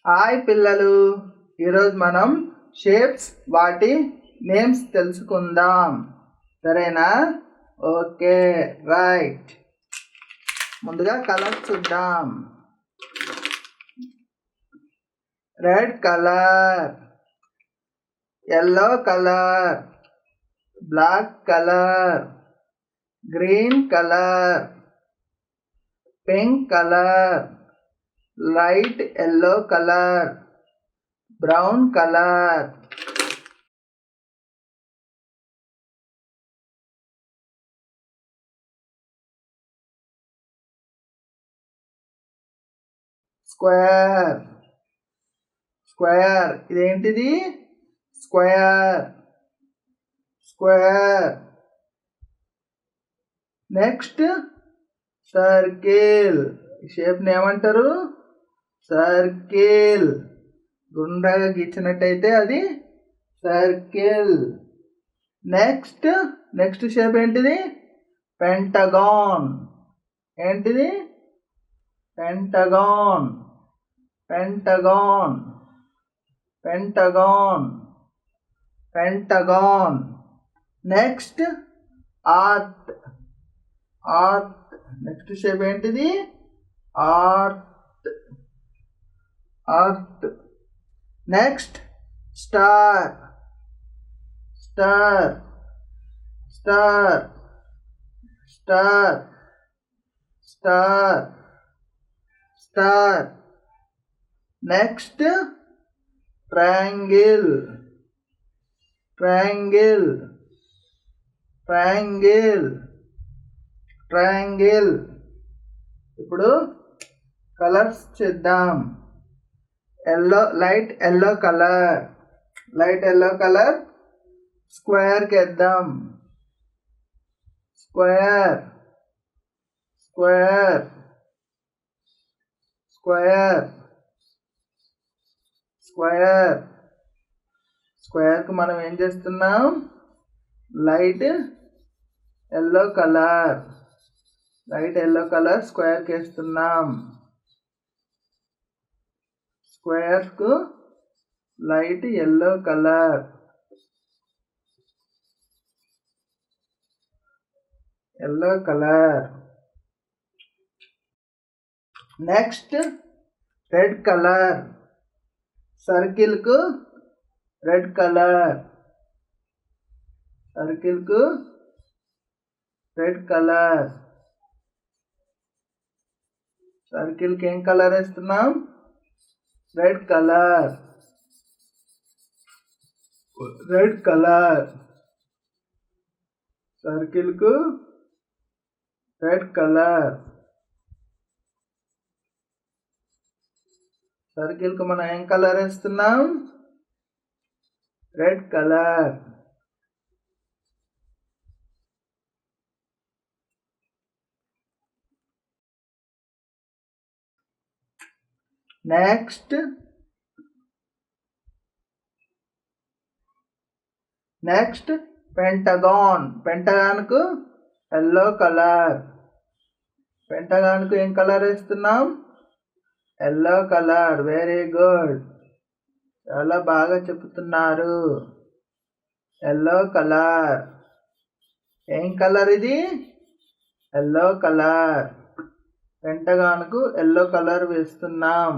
Hi పిల్లలు, ఈరోజు మనం షేప్స్ వాటి నేమ్స్ తెలుసుకుందాం. సరేనా? Okay, right. ముందుగా కలర్స్ చూద్దాం. Red colour, yellow colour, black colour, green colour, pink colour, light yellow colour, brown colour. Square, square ఇదేంటిది? Square, square. Next circle. ఈ షేప్ని ఏమంటారు? సర్కిల్. గుండ్రగా గీచినట్టయితే అది సర్కిల్. నెక్స్ట్ షేప్ ఏంటిది? పెంటగాన్. ఏంటిది? Pentagon, pentagon, pentagon, pentagon. Next art, art. Next shape ఏంటిది? Art, art. Next star, star, star, star, star, star. Next triangle, triangle, triangle, triangle. ఇప్పుడు కలర్స్ చేద్దాం. Light yellow colour, light yellow colour స్క్వేర్కి వేద్దాం. Square, square, square, square. స్క్వేర్కి మనం ఏం చేస్తున్నాం? Light yellow colour, light yellow colour స్క్వేర్కి వేస్తున్నాం. స్క్వేర్కు light yellow colour, yellow colour. Next red colour. సర్కిల్కు రెడ్ కలర్, సర్కిల్కు రెడ్ కలర్. సర్కిల్కి ఏం కలర్ వేస్తున్నాం? Red colour, red colour. సర్కిల్కు రెడ్ కలర్. సర్కిల్కు మనం ఏం కలర్ వేస్తున్నాం? Red colour. Next pentagon. పెంటగాన్కు ఎల్లో కలర్. పెంటగాన్కు ఏం కలర్ వేస్తున్నాం? Yellow colour. వెరీ గుడ్, చాలా బాగా చెప్తున్నారు. Yellow colour. ఏం కలర్ ఇది? Yellow colour. పెంటగాన్కు ఎల్లో కలర్ వేస్తున్నాం.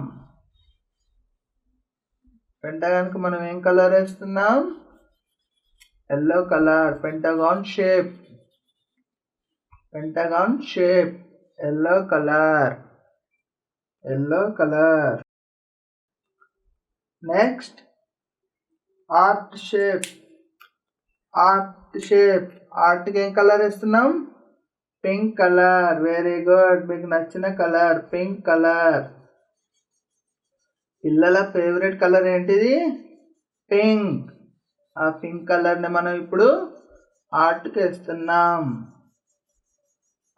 పెంటగాన్కు మనం ఏం కలర్ వేస్తున్నాం? Yellow colour. Pentagon shape, pentagon shape, yellow colour, yellow colour. Next art shape, art shape. ఆర్ట్కి ఏం కలర్ వేస్తున్నాం? Pink colour. వెరీ గుడ్, మీకు నచ్చిన కలర్ పింక్ కలర్. పిల్లల ఫేవరెట్ కలర్ ఏంటిది? పింక్. ఆ పింక్ కలర్ని మనం ఇప్పుడు ఆర్ట్కి వేస్తున్నాం.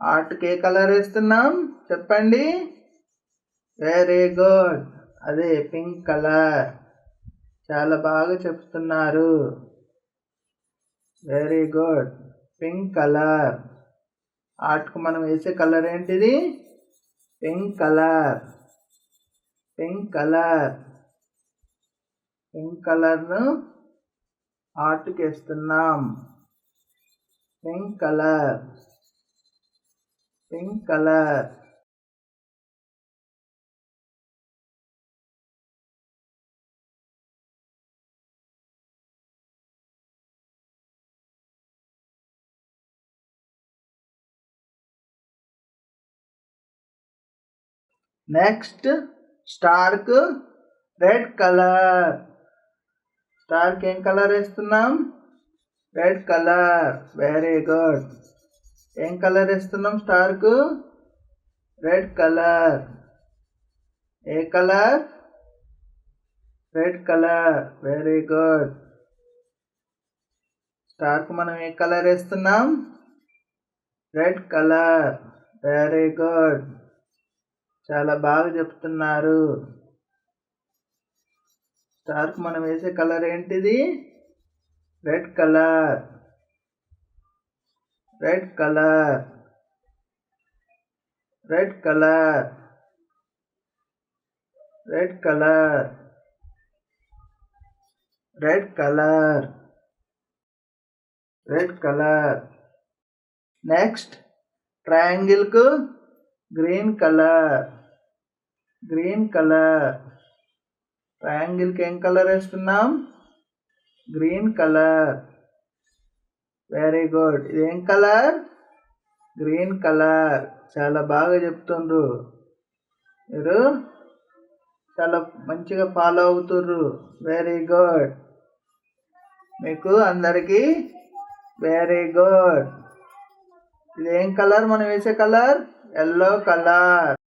ఆర్ట్కి ఏ కలర్ వేస్తున్నాం చెప్పండి? వెరీ గుడ్, అదే పింక్ కలర్. చాలా బాగా చెప్తున్నారు. Very good, pink colour. ఆర్ట్కు మనం వేసే కలర్ ఏంటిది? Pink colour, pink colour. Pink కలర్ను ఆర్ట్కి వేస్తున్నాం. Pink colour. నెక్స్ట్ స్టార్కు రెడ్ కలర్. స్టార్కి ఏం కలర్ వేస్తున్నాం? Red colour. Very good. ఏం కలర్ వేస్తున్నాం స్టార్కు? Red colour. ఏ colour? Red colour. Very good. స్టార్కు మనం ఏ కలర్ వేస్తున్నాం? Red colour. Very good. చాలా బాగా చెప్తున్నారు. స్టార్కు మనం వేసే కలర్ ఏంటిది? Red colour. Red colour. Red colour. Red colour. Red colour. Red colour. Next ట్రయాంగిల్కు గ్రీన్ కలర్. Green colour. ట్రయాంగిల్కి ఏం కలర్ వేస్తున్నాం? Green colour. Very good. ఇదేం కలర్? Green colour. చాలా బాగా చెప్తుండ్రు. మీరు చాలా మంచిగా ఫాలో అవుతుర్రు. Very good. మీకు అందరికీ వెరీ గుడ్. ఇదేం కలర్ మనం వేసే కలర్? Yellow colour.